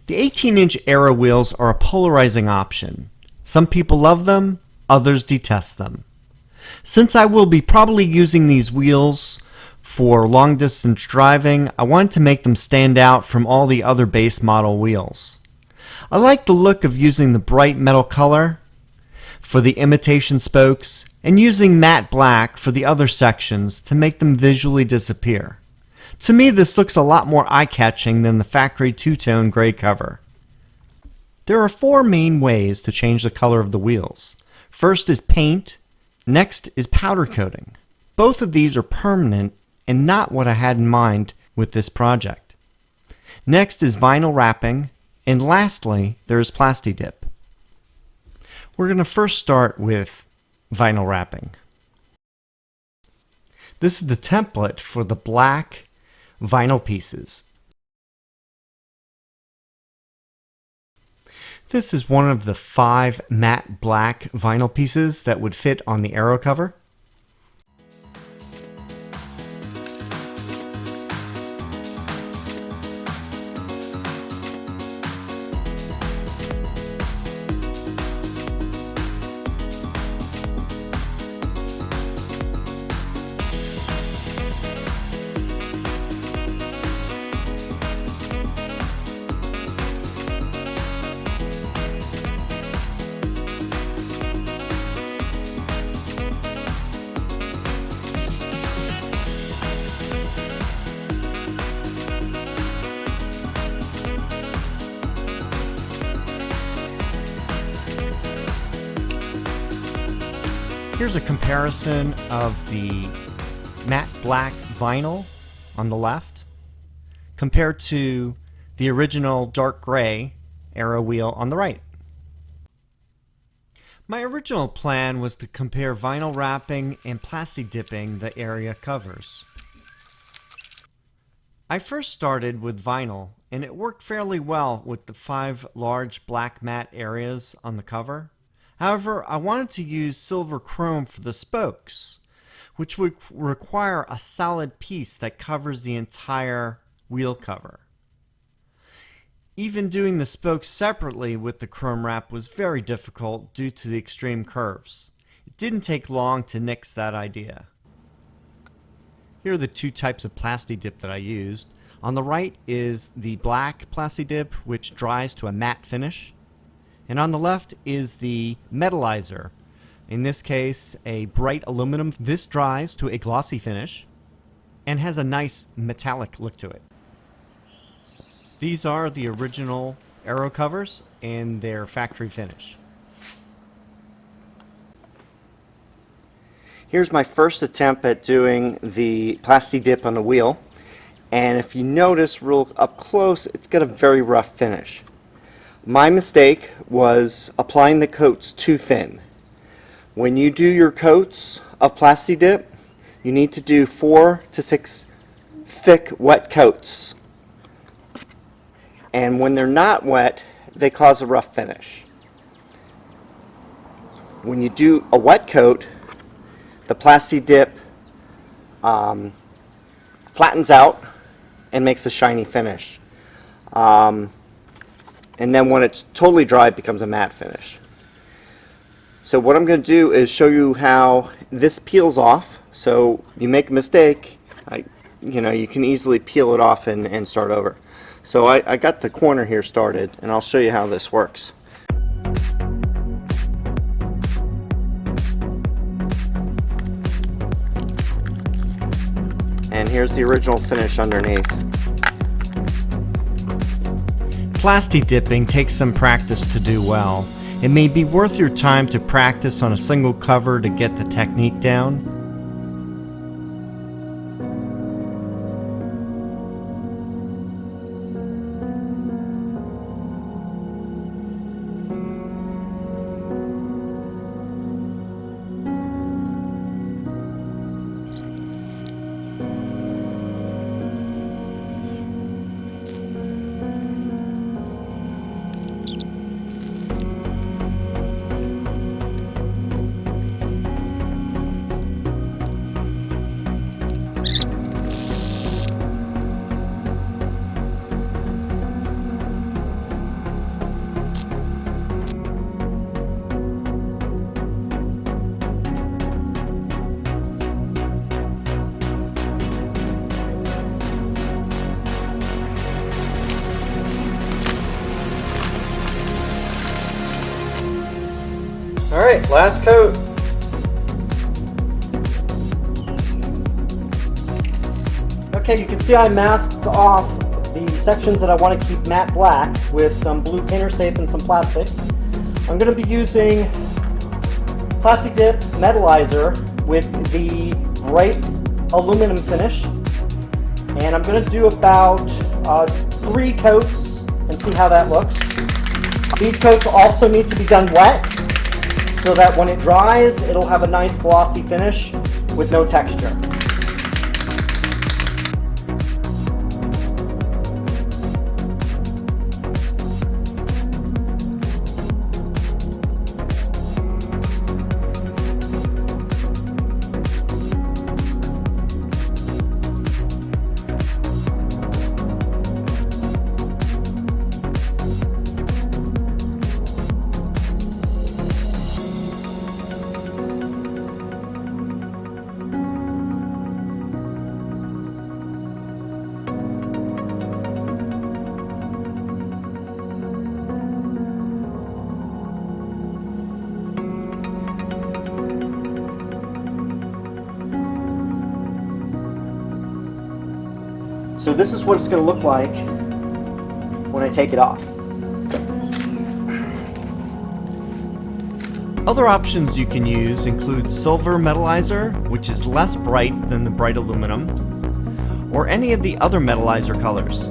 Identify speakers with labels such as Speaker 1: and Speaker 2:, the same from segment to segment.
Speaker 1: The 18-inch Aero wheels are a polarizing option. Some people love them, others detest them. Since I will be probably using these wheels for long-distance driving, I wanted to make them stand out from all the other base model wheels. I like the look of using the bright metal color for the imitation spokes and using matte black for the other sections to make them visually disappear. To me, this looks a lot more eye-catching than the factory two-tone gray cover. There are 4 main ways to change the color of the wheels. First is paint, next is powder coating. Both of these are permanent and not what I had in mind with this project. Next is vinyl wrapping, and lastly, there is Plasti-dip. We're going to first start with vinyl wrapping. This is the template for the black vinyl pieces. This is one of the 5 matte black vinyl pieces that would fit on the Aero cover. Here's a comparison of the matte black vinyl on the left compared to the original dark gray Aero wheel on the right. My original plan was to compare vinyl wrapping and Plasti-dipping the area covers. I first started with vinyl, and it worked fairly well with the 5 large black matte areas on the cover. However, I wanted to use silver chrome for the spokes, which would require a solid piece that covers the entire wheel cover. Even doing the spokes separately with the chrome wrap was very difficult due to the extreme curves. It didn't take long to nix that idea. Here are the 2 types of Plasti-dip that I used. On the right is the black Plasti-dip, which dries to a matte finish. And on the left is the metalizer. In this case, a bright aluminum. This dries to a glossy finish and has a nice metallic look to it. These are the original Aero covers in their factory finish. Here's my first attempt at doing the Plasti-dip on the wheel. And if you notice real up close, it's got a very rough finish. My mistake was applying the coats too thin. When you do your coats of Plasti-dip, you need to do 4 to 6 thick wet coats. And when they're not wet, they cause a rough finish. When you do a wet coat, the Plasti-dip flattens out and makes a shiny finish. And then when it's totally dry, it becomes a matte finish. So what I'm going to do is show you how this peels off. So you make a mistake, you can easily peel it off and start over. So I got the corner here started, and I'll show you how this works. And here's the original finish underneath. Plasti-dipping takes some practice to do well. It may be worth your time to practice on a single cover to get the technique down. Alright, last coat. Okay, you can see I masked off the sections that I want to keep matte black with some blue painter's tape and some plastic. I'm going to be using Plasti-dip metalizer with the bright aluminum finish, and I'm going to do about 3 coats and see how that looks. These coats also need to be done wet so that when it dries it'll have a nice glossy finish with no texture. So this is what it's going to look like when I take it off. Other options you can use include silver metalizer, which is less bright than the bright aluminum, or any of the other metalizer colors.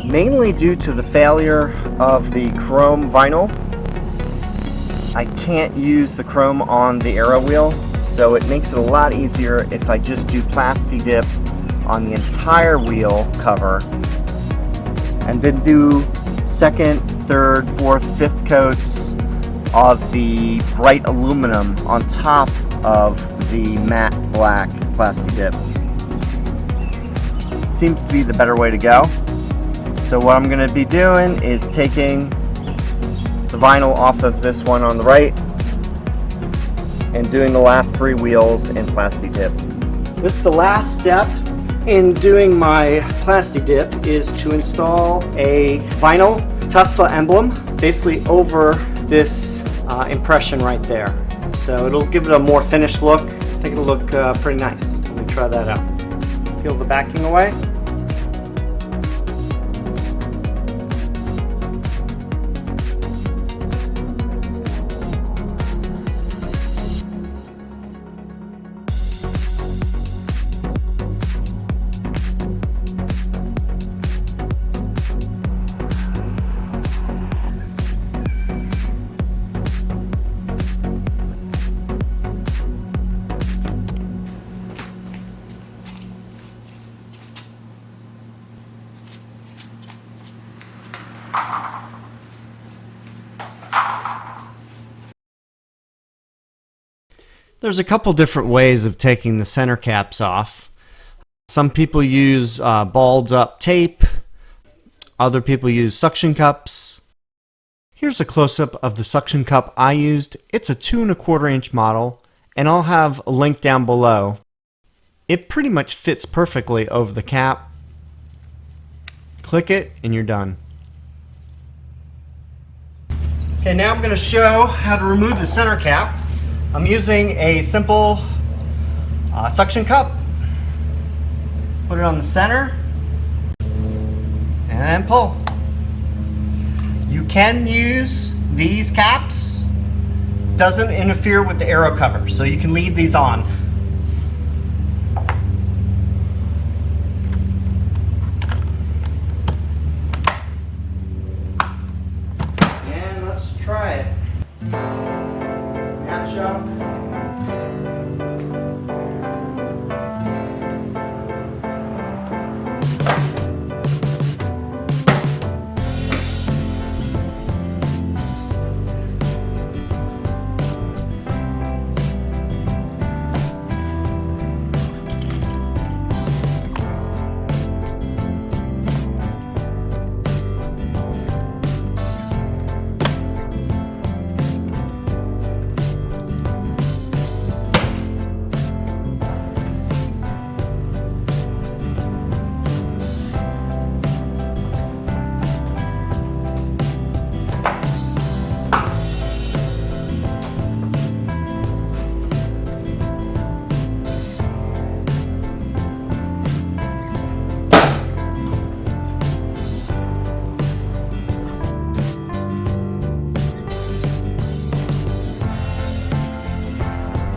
Speaker 1: Mainly due to the failure of the chrome vinyl, I can't use the chrome on the Aero wheel, so it makes it a lot easier if I just do Plasti-dip on the entire wheel cover and then do 2nd, 3rd, 4th, 5th coats of the bright aluminum on top of the matte black Plasti-dip. Seems to be the better way to go. So what I'm going to be doing is taking the vinyl off of this one on the right and doing the last 3 wheels in Plasti-dip. This is the last step in doing my Plasti-dip, is to install a vinyl Tesla emblem basically over this impression right there. So it'll give it a more finished look. I think it'll look pretty nice. Let me try that out. Peel the backing away. There's a couple different ways of taking the center caps off. Some people use balled up tape. Other people use suction cups. Here's a close-up of the suction cup I used. It's a 2 1/4 inch model, and I'll have a link down below. It pretty much fits perfectly over the cap. Click it and you're done. Okay, now I'm going to show how to remove the center cap. I'm using a simple suction cup. Put it on the center and pull. You can use these caps. Doesn't interfere with the Aero cover, so you can leave these on. And let's try it. Match up.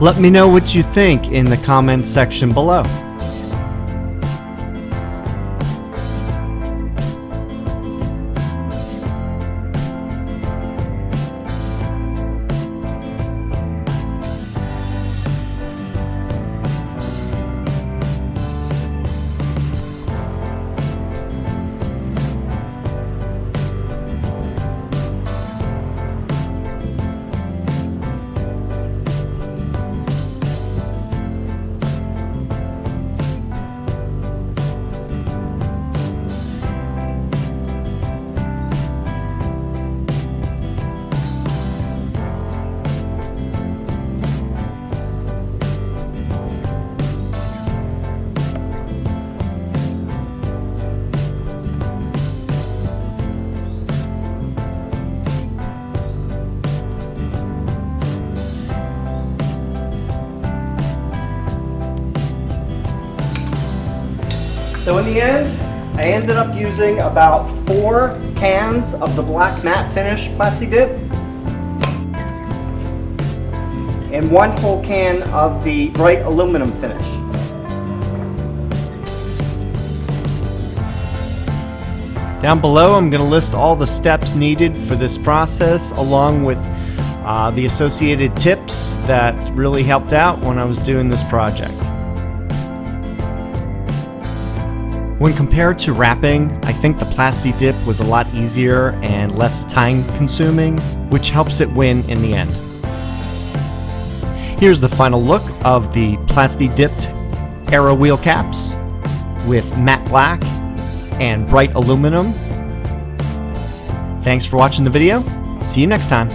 Speaker 1: Let me know what you think in the comments section below. So in the end, I ended up using about 4 cans of the black matte finish Plasti-dip and 1 whole can of the bright aluminum finish. Down below, I'm going to list all the steps needed for this process, along with the associated tips that really helped out when I was doing this project. When compared to wrapping, I think the Plasti-dip was a lot easier and less time consuming, which helps it win in the end. Here's the final look of the Plasti-dipped Aero wheel caps with matte black and bright aluminum. Thanks for watching the video. See you next time.